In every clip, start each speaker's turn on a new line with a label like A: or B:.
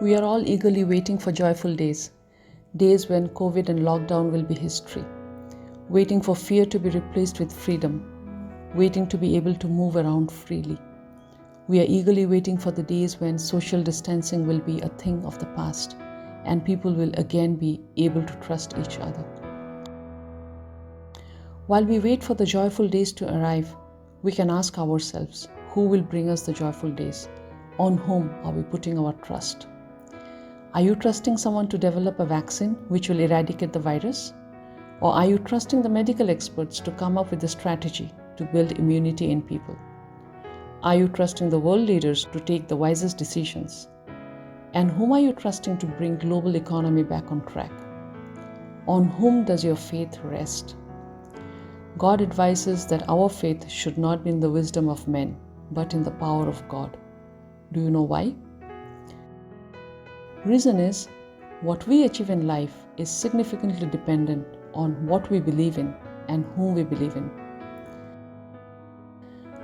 A: We are all eagerly waiting for joyful days, days when COVID and lockdown will be history, waiting for fear to be replaced with freedom, waiting to be able to move around freely. We are eagerly waiting for the days when social distancing will be a thing of the past and people will again be able to trust each other. While we wait for the joyful days to arrive, we can ask ourselves, who will bring us the joyful days? On whom are we putting our trust? Are you trusting someone to develop a vaccine which will eradicate the virus? Or are you trusting the medical experts to come up with a strategy to build immunity in people? Are you trusting the world leaders to take the wisest decisions? And whom are you trusting to bring global economy back on track? On whom does your faith rest? God advises that our faith should not be in the wisdom of men, but in the power of God. Do you know why? Reason is, what we achieve in life is significantly dependent on what we believe in and whom we believe in.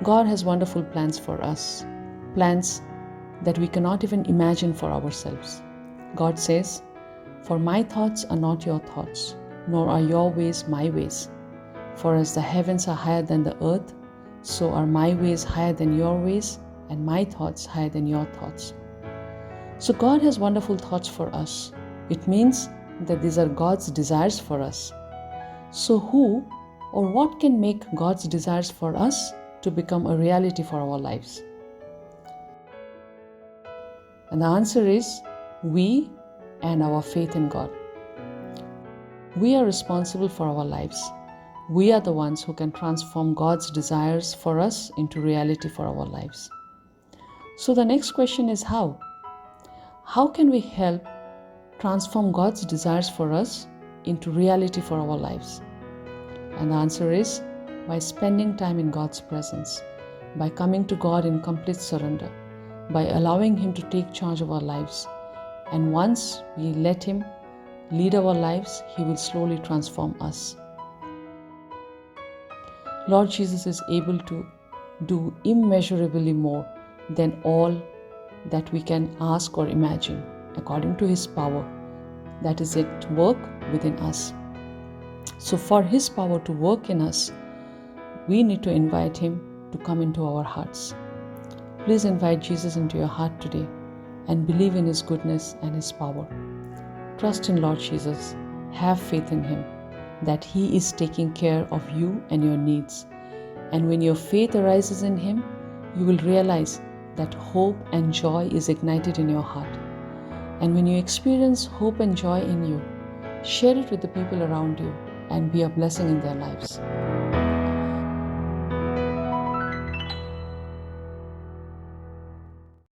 A: God has wonderful plans for us, plans that we cannot even imagine for ourselves. God says, "For my thoughts are not your thoughts, nor are your ways my ways. For as the heavens are higher than the earth, so are my ways higher than your ways, and my thoughts higher than your thoughts." So God has wonderful thoughts for us. It means that these are God's desires for us. So who or what can make God's desires for us to become a reality for our lives? And the answer is we and our faith in God. We are responsible for our lives. We are the ones who can transform God's desires for us into reality for our lives. So the next question is how? How can we help transform God's desires for us into reality for our lives? And the answer is by spending time in God's presence, by coming to God in complete surrender, by allowing Him to take charge of our lives. And once we let Him lead our lives, He will slowly transform us. Lord Jesus is able to do immeasurably more than all that we can ask or imagine, according to His power that is at work within us. So for His power to work in us, we need to invite Him to come into our hearts. Please invite Jesus into your heart today and believe in His goodness and His power. Trust in Lord Jesus. Have faith in Him, that He is taking care of you and your needs. And when your faith arises in Him, you will realize that hope and joy is ignited in your heart. And when you experience hope and joy in you, share it with the people around you and be a blessing in their lives.